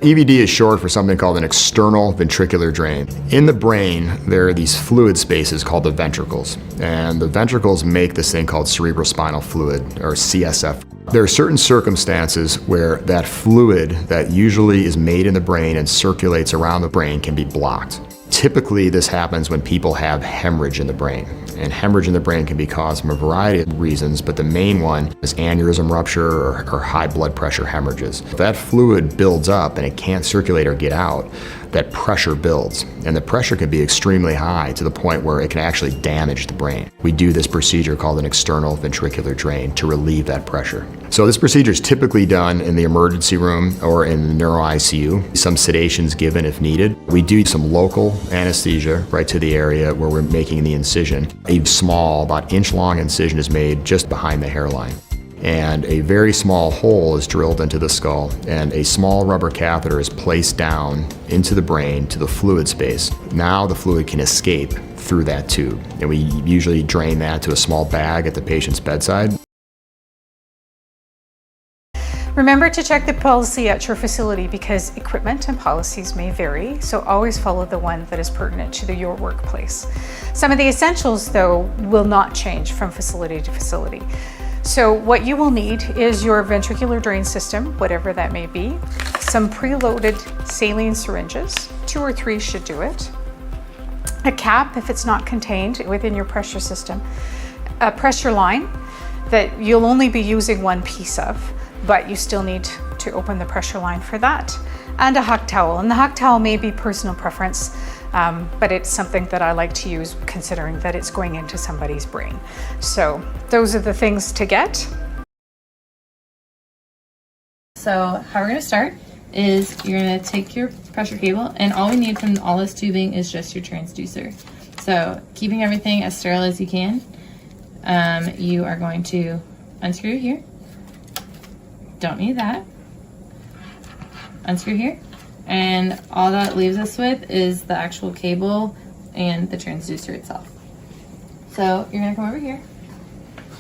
EVD is short for something called an external ventricular drain. In the brain, there are these fluid spaces called the ventricles, and the ventricles make this thing called cerebrospinal fluid, or CSF. There are certain circumstances where that fluid that usually is made in the brain and circulates around the brain can be blocked. Typically, this happens when people have hemorrhage in the brain. And hemorrhage in the brain can be caused from a variety of reasons, but the main one is aneurysm rupture or high blood pressure hemorrhages. If that fluid builds up and it can't circulate or get out, that pressure builds. And the pressure can be extremely high to the point where it can actually damage the brain. We do this procedure called an external ventricular drain to relieve that pressure. So this procedure is typically done in the emergency room or in the neuro ICU. Some sedation's given if needed. We do some local anesthesia right to the area where we're making the incision. A small, about inch-long incision is made just behind the hairline. And a very small hole is drilled into the skull, and a small rubber catheter is placed down into the brain to the fluid space. Now the fluid can escape through that tube, and we usually drain that to a small bag at the patient's bedside. Remember to check the policy at your facility because equipment and policies may vary, so always follow the one that is pertinent to your workplace. Some of the essentials, though, will not change from facility to facility. So what you will need is your ventricular drain system, whatever that may be, some preloaded saline syringes, 2 or 3 should do it, a cap if it's not contained within your pressure system, a pressure line that you'll only be using one piece of, but you still need to open the pressure line for that, and a huck towel. And the huck towel may be personal preference, but it's something that I like to use considering that it's going into somebody's brain. So those are the things to get. So how we're gonna start is you're gonna take your pressure cable, and all we need from all this tubing is just your transducer. So keeping everything as sterile as you can, you are going to unscrew here. Don't need that. Unscrew here. And all that leaves us with is the actual cable and the transducer itself. So you're gonna come over here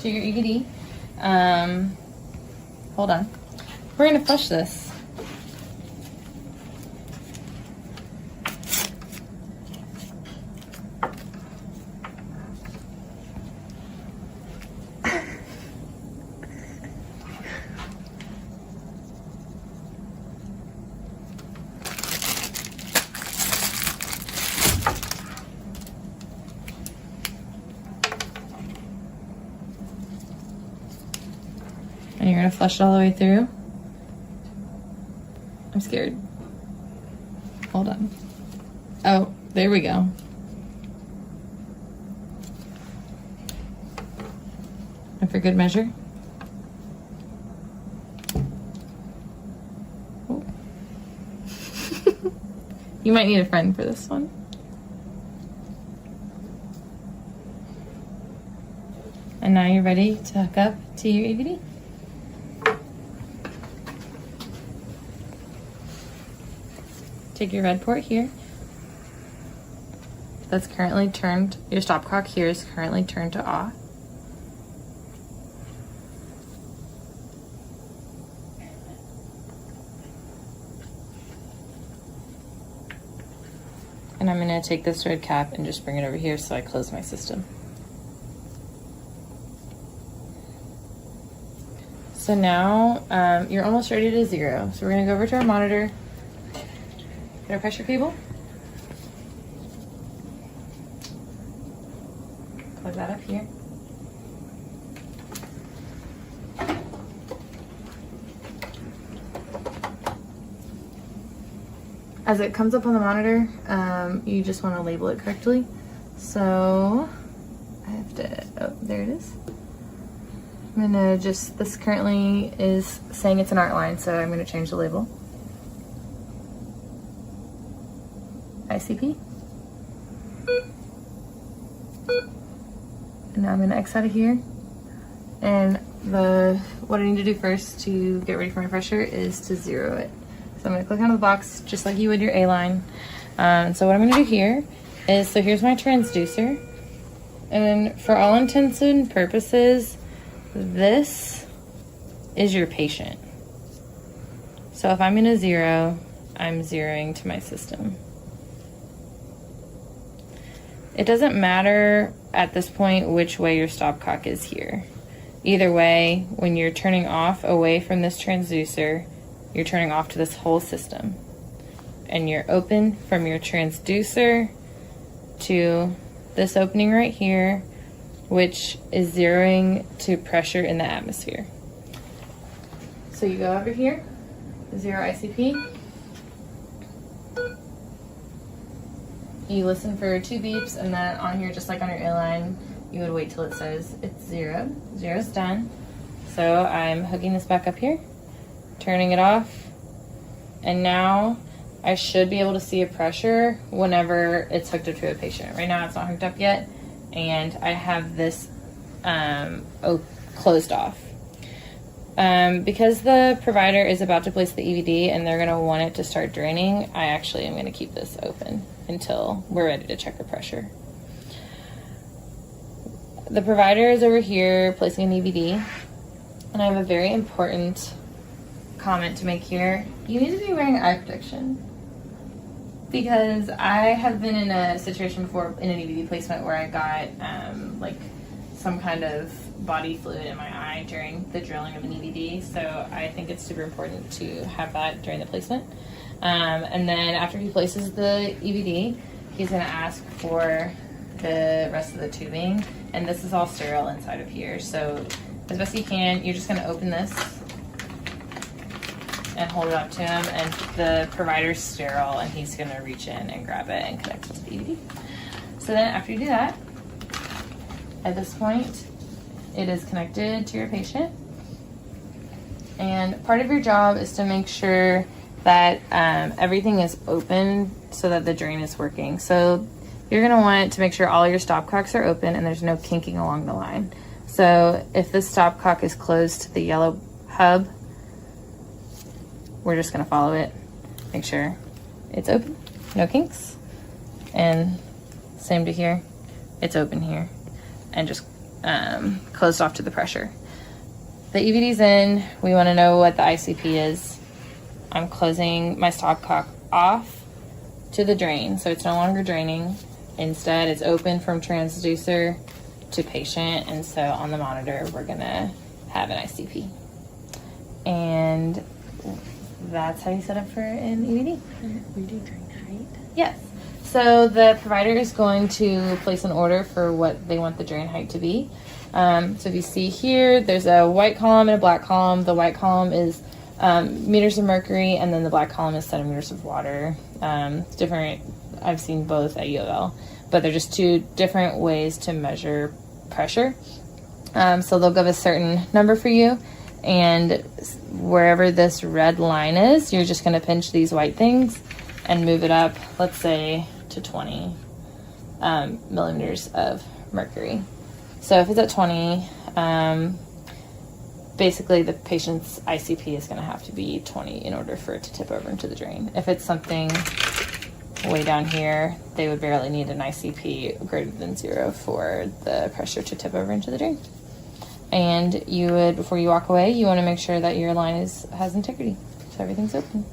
to your EVD. Hold on. We're gonna flush this. And you're gonna flush it all the way through. I'm scared. Hold on. Oh, there we go. And for good measure. Oh. You might need a friend for this one. And now you're ready to hook up to your EVD. Take your red port here. That's currently turned, your stopcock here is currently turned to off. And I'm gonna take this red cap and just bring it over here so I close my system. So now you're almost ready to 0. So we're gonna go over to our monitor. Get our pressure cable. Plug that up here. As it comes up on the monitor, you just want to label it correctly. So I have to, oh, there it is. I'm gonna just, this currently is saying it's an art line, so I'm gonna change the label. ICP. And now I'm gonna X out of here. And what I need to do first to get ready for my pressure is to 0 it. So I'm gonna click on the box just like you would your A line. So what I'm gonna do here is, so here's my transducer. And for all intents and purposes, this is your patient. So if I'm in a 0, I'm zeroing to my system. It doesn't matter at this point which way your stopcock is here. Either way, when you're turning off away from this transducer, you're turning off to this whole system. And you're open from your transducer to this opening right here, which is zeroing to pressure in the atmosphere. So you go over here, zero ICP. You listen for 2 beeps, and then on here, just like on your airline, you would wait till it says it's 0. 0's done. So I'm hooking this back up here, turning it off, and now I should be able to see a pressure whenever it's hooked up to a patient. Right now it's not hooked up yet, and I have this closed off. Because the provider is about to place the EVD and they're going to want it to start draining, I actually am going to keep this open until we're ready to check the pressure. The provider is over here placing an EVD, and I have a very important comment to make here. You need to be wearing eye protection, because I have been in a situation before in an EVD placement where I got like some kind of body fluid in my eye during the drilling of an EVD, so I think it's super important to have that during the placement. And then after he places the EVD, he's going to ask for the rest of the tubing, and this is all sterile inside of here, so as best you can, you're just going to open this and hold it up to him, and the provider's sterile, and he's going to reach in and grab it and connect it to the EVD. So then after you do that, at this point, it is connected to your patient, and part of your job is to make sure that everything is open so that the drain is working. So you're going to want to make sure all your stopcocks are open and there's no kinking along the line. So if this stopcock is closed to the yellow hub, we're just going to follow it, make sure it's open, no kinks, and same to here, it's open here, and just closed off to the pressure. The EVD's in, we want to know what the ICP is. I'm closing my stopcock off to the drain, so it's no longer draining. Instead, it's open from transducer to patient, and so on the monitor, we're gonna have an ICP. And that's how you set up for an EVD. We do drain height. Yes. So the provider is going to place an order for what they want the drain height to be. So if you see here, there's a white column and a black column. The white column is meters of mercury, and then the black column is centimeters of water. It's different. I've seen both at U of L, but they're just two different ways to measure pressure. So they'll give a certain number for you, and wherever this red line is, you're just going to pinch these white things and move it up, let's say, to 20 millimeters of mercury. So if it's at 20, basically the patient's ICP is going to have to be 20 in order for it to tip over into the drain. If it's something way down here, they would barely need an ICP greater than 0 for the pressure to tip over into the drain. And you would, before you walk away, you want to make sure that your line has integrity, so everything's open.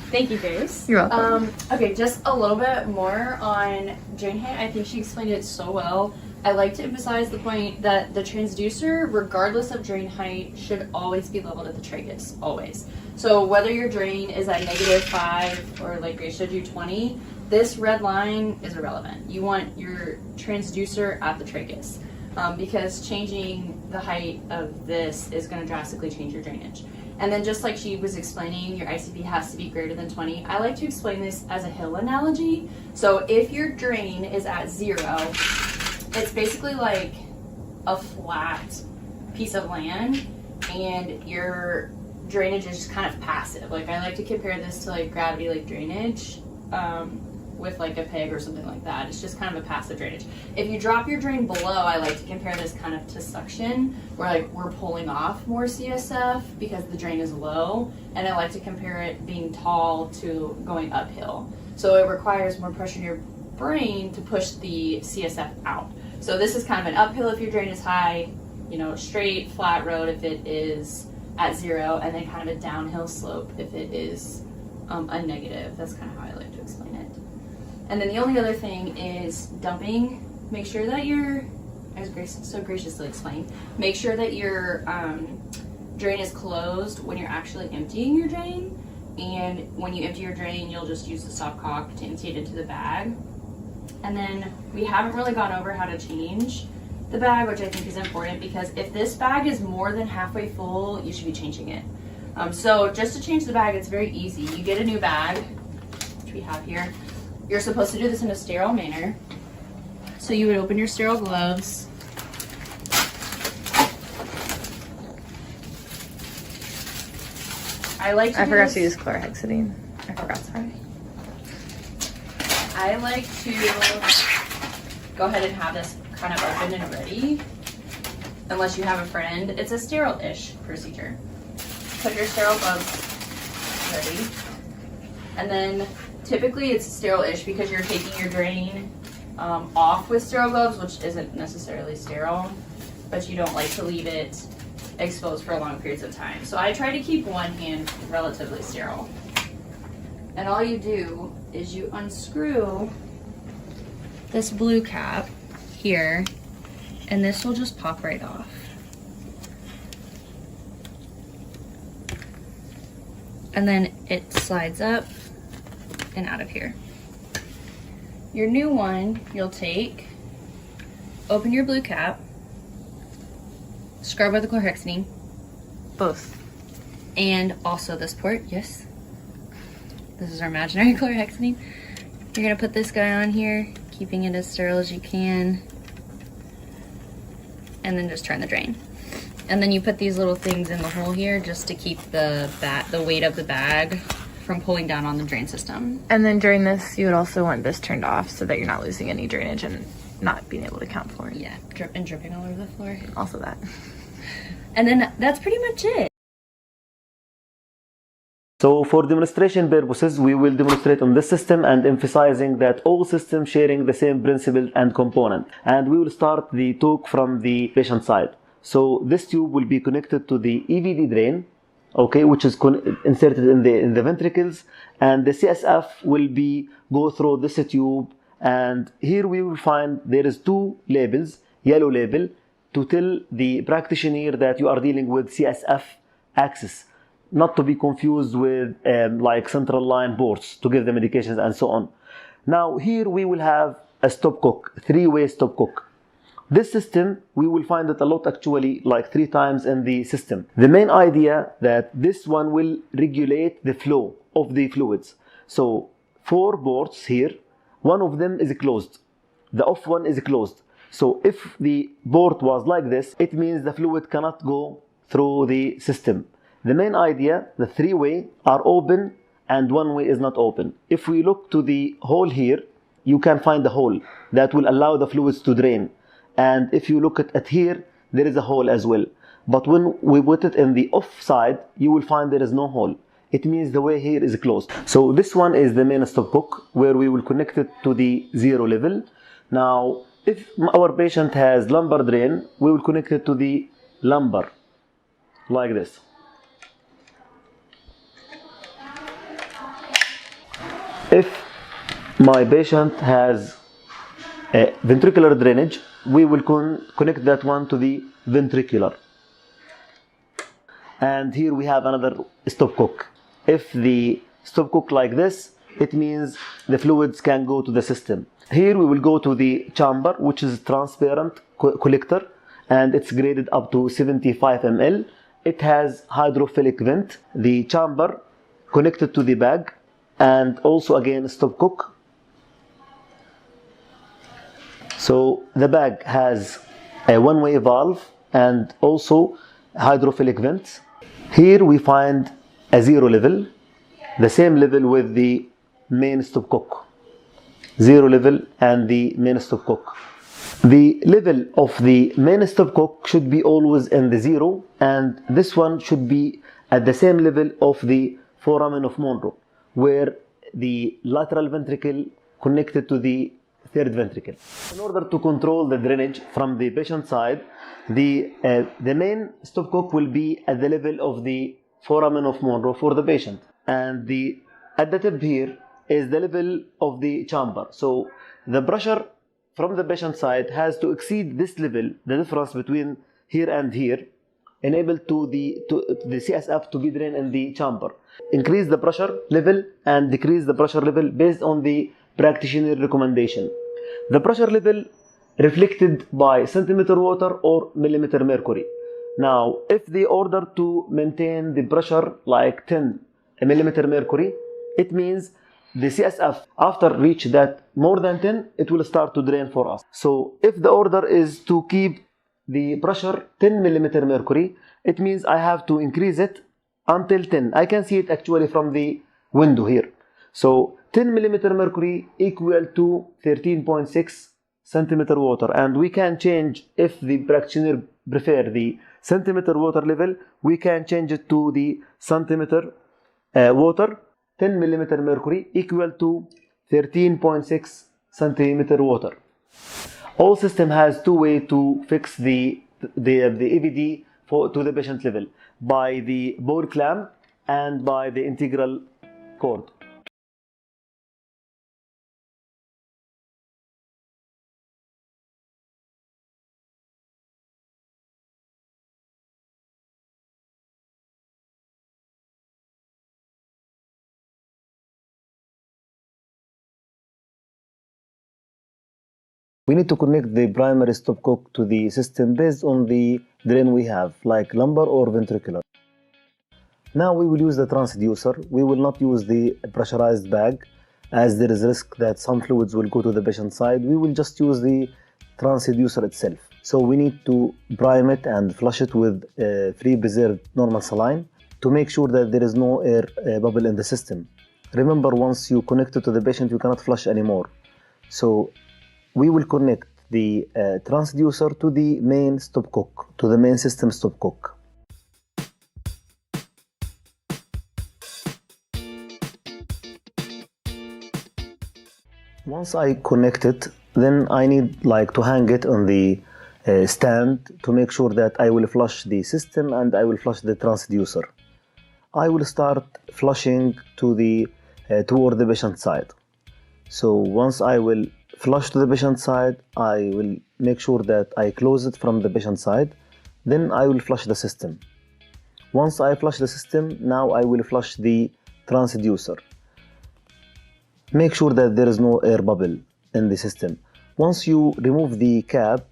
Thank you, Grace. You're welcome. Okay, just a little bit more on drain height. I think she explained it so well. I like to emphasize the point that the transducer, regardless of drain height, should always be leveled at the tragus, always. So whether your drain is at -5 or, like Grace showed you, 20, this red line is irrelevant. You want your transducer at the tragus, because changing the height of this is going to drastically change your drainage. And then just like she was explaining, your ICP has to be greater than 20. I like to explain this as a hill analogy. So if your drain is at 0, it's basically like a flat piece of land, and your drainage is just kind of passive. Like, I like to compare this to like gravity lake drainage with like a peg or something like that. It's just kind of a passive drainage. If you drop your drain below, I like to compare this kind of to suction, where like we're pulling off more CSF because the drain is low, and I like to compare it being tall to going uphill. So it requires more pressure in your brain to push the CSF out. So this is kind of an uphill if your drain is high, you know, straight, flat road if it is at 0, and then kind of a downhill slope if it is a negative. That's kind of how I like to explain it. And then the only other thing is dumping. Make sure that you're, as Grace so graciously explained, make sure that your drain is closed when you're actually emptying your drain. And when you empty your drain, you'll just use the stopcock to empty it into the bag. And then we haven't really gone over how to change the bag, which I think is important, because if this bag is more than halfway full, you should be changing it. So just to change the bag, it's very easy. You get a new bag, which we have here. You're supposed to do this in a sterile manner. So you would open your sterile gloves. I forgot to use chlorhexidine. I forgot, sorry. I like to go ahead and have this kind of open and ready, unless you have a friend. It's a sterile-ish procedure. Put your sterile gloves ready, and then typically it's sterile-ish because you're taking your drain off with sterile gloves, which isn't necessarily sterile, but you don't like to leave it exposed for long periods of time. So I try to keep one hand relatively sterile. And all you do is you unscrew this blue cap here, and this will just pop right off. And then it slides up and out of here. Your new one, you'll take, open your blue cap, scrub with the chlorhexidine. Both. And also this port, yes. This is our imaginary chlorhexidine. You're gonna put this guy on here, keeping it as sterile as you can. And then just turn the drain. And then you put these little things in the hole here just to keep the weight of the bag from pulling down on the drain system. And then during this, you would also want this turned off so that you're not losing any drainage and not being able to count for it. Yeah, dripping all over the floor. Also that. And then that's pretty much it. So for demonstration purposes, we will demonstrate on this system and emphasizing that all systems sharing the same principle and component. And we will start the talk from the patient side. So this tube will be connected to the EVD drain, okay, which is inserted in the ventricles, and the CSF will go through this tube. And here we will find there is 2 labels, yellow label, to tell the practitioner that you are dealing with CSF axis, not to be confused with like central line ports to give the medications and so on. Now here we will have a stopcock, 3-way stopcock. This system, we will find it a lot actually, like 3 times in the system. The main idea that this one will regulate the flow of the fluids. So 4 ports here, one of them is closed. The off one is closed. So if the port was like this, it means the fluid cannot go through the system. The main idea, the 3-way are open and 1-way is not open. If we look to the hole here, you can find the hole that will allow the fluids to drain. And if you look at here, there is a hole as well. But when we put it in the off side, you will find there is no hole. It means the way here is closed. So this one is the main stopcock where we will connect it to the 0 level. Now, if our patient has lumbar drain, we will connect it to the lumbar, like this. If my patient has a ventricular drainage, we will connect that one to the ventricular. And here we have another stopcock. If the stopcock like this, it means the fluids can go to the system. Here we will go to the chamber, which is transparent collector, and it's graded up to 75 ml. It has hydrophilic vent. The chamber connected to the bag, and also again stopcock. So the bag has a 1-way valve and also hydrophilic vents. Here we find a 0 level, the same level with the main stopcock. 0 level and the main stopcock. The level of the main stopcock should be always in the 0, and this one should be at the same level of the foramen of Monro, where the lateral ventricle connected to the third ventricle. In order to control the drainage from the patient side, the main stopcock will be at the level of the foramen of Monro for the patient, and at the tip here is the level of the chamber. So the pressure from the patient side has to exceed this level, the difference between here and here, enable to the CSF to be drained in the chamber. Increase the pressure level and decrease the pressure level based on the practitioner recommendation. The pressure level reflected by centimeter water or millimeter mercury. Now, if they order to maintain the pressure like 10 millimeter mercury, it means the CSF after reach that more than 10, it will start to drain for us. So if the order is to keep the pressure 10 millimeter mercury, it means I have to increase it until 10. I can see it actually from the window here. So 10 millimeter mercury equal to 13.6 centimeter water, and we can change, if the practitioner prefer the centimeter water level, we can change it to the centimeter water. 10 millimeter mercury equal to 13.6 centimeter water. All system has two ways to fix the EVD to the patient level, by the ball clamp and by the integral cord. We need to connect the primary stopcock to the system based on the drain we have, like lumbar or ventricular. Now we will use the transducer. We will not use the pressurized bag, as there is risk that some fluids will go to the patient side. We will just use the transducer itself. So we need to prime it and flush it with free preserved normal saline to make sure that there is no air bubble in the system. Remember, once you connect it to the patient, you cannot flush anymore. So we will connect the transducer to the main stopcock, to the main system stopcock. Once I connect it, then I need to hang it on the stand to make sure that I will flush the system and I will flush the transducer. I will start flushing toward the patient side. So once I will flush to the patient side, I will make sure that I close it from the patient side. Then I will flush the system. Once I flush the system, now I will flush the transducer. Make sure that there is no air bubble in the system. Once you remove the cap,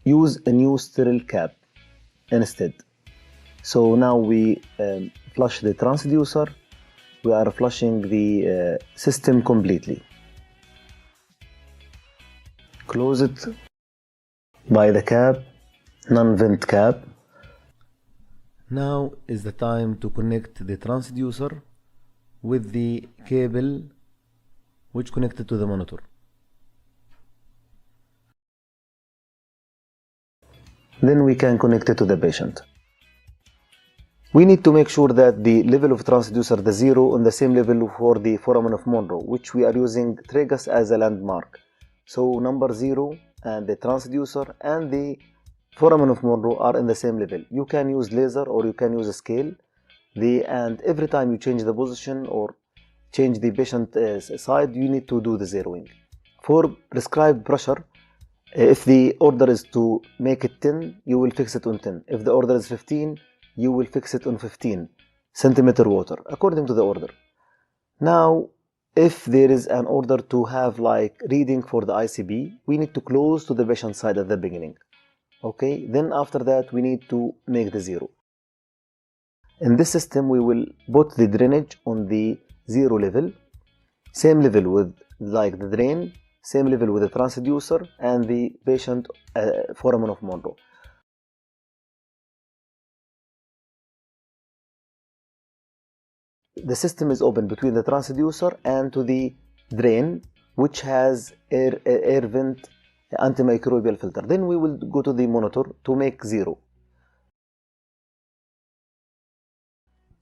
use a new sterile cap instead. So now we flush the transducer. We are flushing the system completely. Close it by the cap, non-vent cap. Now is the time to connect the transducer with the cable which connected to the monitor. Then we can connect it to the patient. We need to make sure that the level of transducer, the zero, on the same level for the foramen of Monro, which we are using tragus as a landmark. So number 0 and the transducer and the foramen of Monro are in the same level. You can use laser or you can use a scale. And every time you change the position or change the patient side, you need to do the zeroing. For prescribed pressure, if the order is to make it 10, you will fix it on 10. If the order is 15, you will fix it on 15 centimeter water, according to the order. Now, if there is an order to have reading for the ICB, we need to close to the patient side at the beginning. Okay, then after that we need to make the zero. In this system, we will put the drainage on the 0 level, same level with the drain, same level with the transducer and the patient foramen of Monro. The system is open between the transducer and to the drain, which has air vent antimicrobial filter. Then we will go to the monitor to make 0.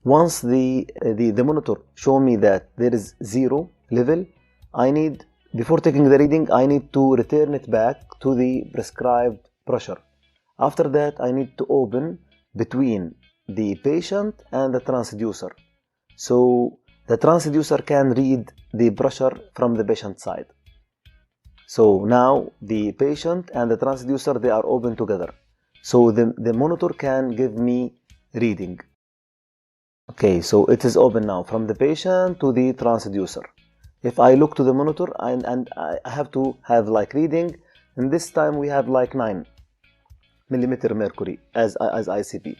Once the monitor show me that there is 0 level, I need Before taking the reading, I need to return it back to the prescribed pressure. After that, I need to open between the patient and the transducer. So the transducer can read the pressure from the patient side. So now the patient and the transducer, they are open together. So the monitor can give me reading. Okay, so it is open now from the patient to the transducer. If I look to the monitor and I have to have like reading, and this time we have like 9 millimeter mercury as ICP.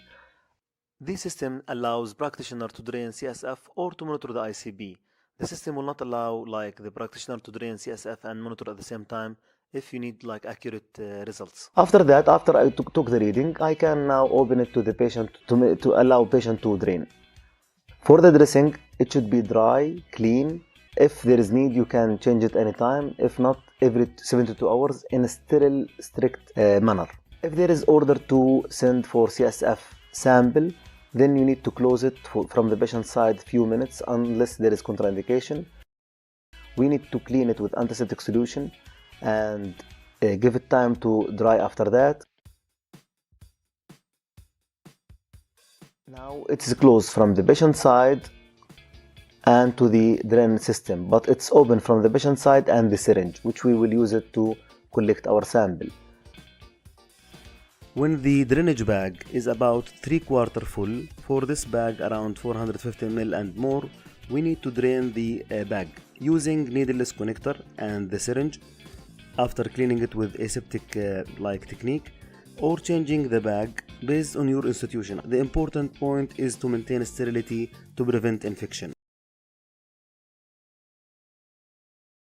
This system allows practitioner to drain CSF or to monitor the ICP. The system will not allow like the practitioner to drain CSF and monitor at the same time if you need like accurate results. After that, after I took the reading, I can now open it to the patient to allow patient to drain. For the dressing, it should be dry, clean. If there is need, you can change it anytime. If not, every 72 hours in a sterile, strict manner. If there is order to send for CSF sample, then you need to close it from the patient side few minutes unless there is contraindication. We need to clean it with antiseptic solution and give it time to dry after that. Now it is closed from the patient side and to the drain system, but it's open from the patient side and the syringe, which we will use it to collect our sample. When the drainage bag is about 3/4 full, for this bag around 450 ml and more, we need to drain the bag using needleless connector and the syringe after cleaning it with aseptic like technique, or changing the bag based on your institution. The important point is to maintain sterility to prevent infection.